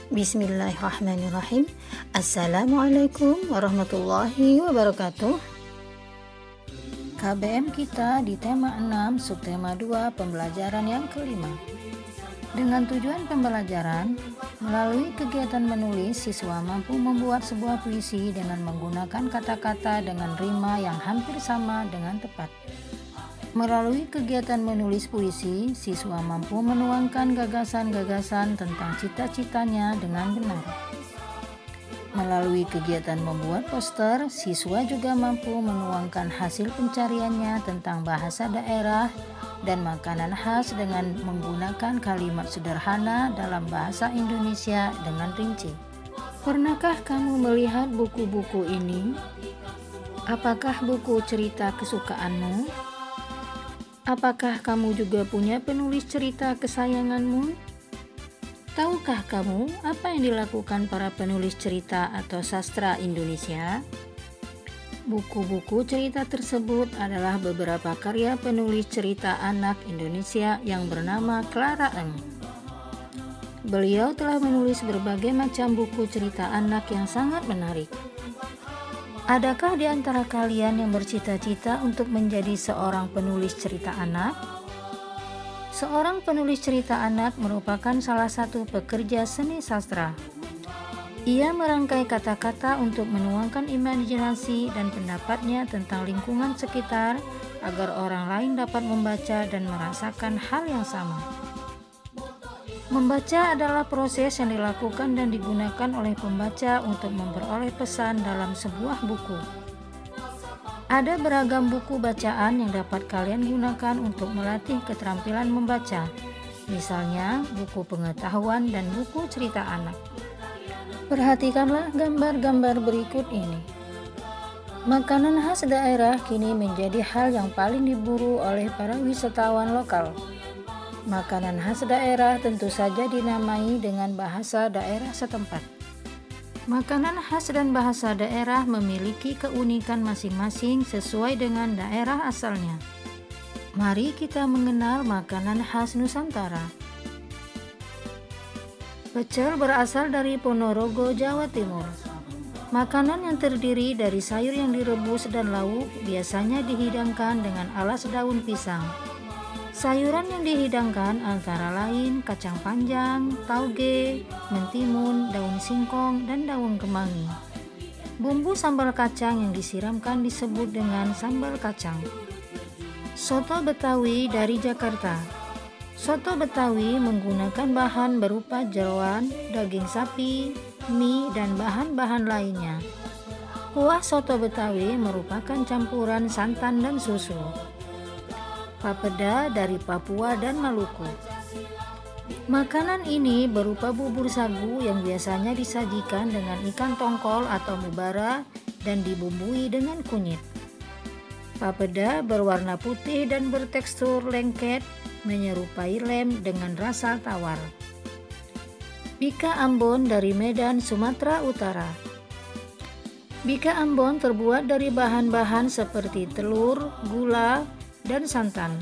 Bismillahirrahmanirrahim. Assalamualaikum warahmatullahi wabarakatuh. KBM kita di tema 6, subtema 2, pembelajaran yang kelima. Dengan tujuan pembelajaran, melalui kegiatan menulis, siswa mampu membuat sebuah puisi dengan menggunakan kata-kata dengan rima yang hampir sama dengan tepat. Melalui kegiatan menulis puisi, siswa mampu menuangkan gagasan-gagasan tentang cita-citanya dengan benar. Melalui kegiatan membuat poster, siswa juga mampu menuangkan hasil pencariannya tentang bahasa daerah dan makanan khas dengan menggunakan kalimat sederhana dalam bahasa Indonesia dengan rinci. Pernahkah kamu melihat buku-buku ini? Apakah buku cerita kesukaanmu? Apakah kamu juga punya penulis cerita kesayanganmu? Tahukah kamu apa yang dilakukan para penulis cerita atau sastra Indonesia? Buku-buku cerita tersebut adalah beberapa karya penulis cerita anak Indonesia yang bernama Clara Eng. Beliau telah menulis berbagai macam buku cerita anak yang sangat menarik. Adakah di antara kalian yang bercita-cita untuk menjadi seorang penulis cerita anak? Seorang penulis cerita anak merupakan salah satu pekerja seni sastra. Ia merangkai kata-kata untuk menuangkan imajinasi dan pendapatnya tentang lingkungan sekitar agar orang lain dapat membaca dan merasakan hal yang sama. Membaca adalah proses yang dilakukan dan digunakan oleh pembaca untuk memperoleh pesan dalam sebuah buku. Ada beragam buku bacaan yang dapat kalian gunakan untuk melatih keterampilan membaca, misalnya buku pengetahuan dan buku cerita anak. Perhatikanlah gambar-gambar berikut ini. Makanan khas daerah kini menjadi hal yang paling diburu oleh para wisatawan lokal. Makanan khas daerah tentu saja dinamai dengan bahasa daerah setempat. Makanan khas dan bahasa daerah memiliki keunikan masing-masing sesuai dengan daerah asalnya. Mari kita mengenal makanan khas Nusantara. Pecel berasal dari Ponorogo, Jawa Timur. Makanan yang terdiri dari sayur yang direbus dan lauk biasanya dihidangkan dengan alas daun pisang. Sayuran yang dihidangkan antara lain kacang panjang, tauge, mentimun, daun singkong, dan daun kemangi. Bumbu sambal kacang yang disiramkan disebut dengan sambal kacang. Soto Betawi dari Jakarta. Soto Betawi menggunakan bahan berupa jeroan, daging sapi, mie, dan bahan-bahan lainnya. Kuah soto Betawi merupakan campuran santan dan susu. Papeda dari Papua dan Maluku. Makanan ini berupa bubur sagu yang biasanya disajikan dengan ikan tongkol atau mubara dan dibumbui dengan kunyit. Papeda berwarna putih dan bertekstur lengket, menyerupai lem dengan rasa tawar. Bika Ambon dari Medan, Sumatera Utara. Bika Ambon terbuat dari bahan-bahan seperti telur, gula, dan santan.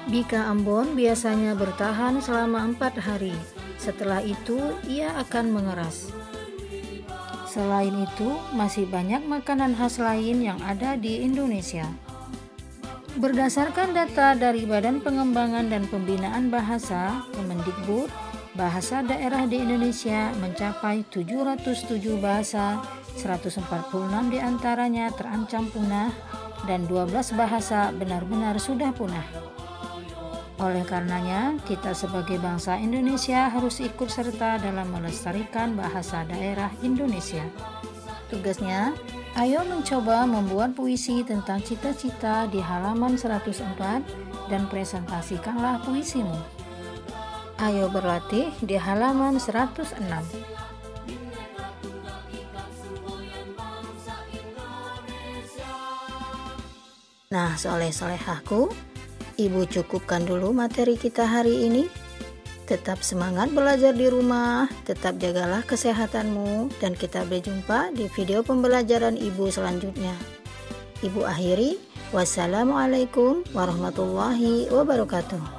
Bika Ambon biasanya bertahan selama 4 hari. Setelah itu ia akan mengeras. Selain itu, masih banyak makanan khas lain yang ada di Indonesia. Berdasarkan data dari Badan Pengembangan dan Pembinaan Bahasa Kemendikbud, bahasa daerah di Indonesia mencapai 707 bahasa, 146 diantaranya terancam punah, dan 12 bahasa benar-benar sudah punah. Oleh karenanya, kita sebagai bangsa Indonesia harus ikut serta dalam melestarikan bahasa daerah Indonesia. Tugasnya, ayo mencoba membuat puisi tentang cita-cita di halaman 104 dan presentasikanlah puisimu. Ayo berlatih di halaman 106. Nah, soleh-solehahku, Ibu cukupkan dulu materi kita hari ini. Tetap semangat belajar di rumah, tetap jagalah kesehatanmu, dan kita berjumpa di video pembelajaran Ibu selanjutnya. Ibu akhiri, wassalamualaikum warahmatullahi wabarakatuh.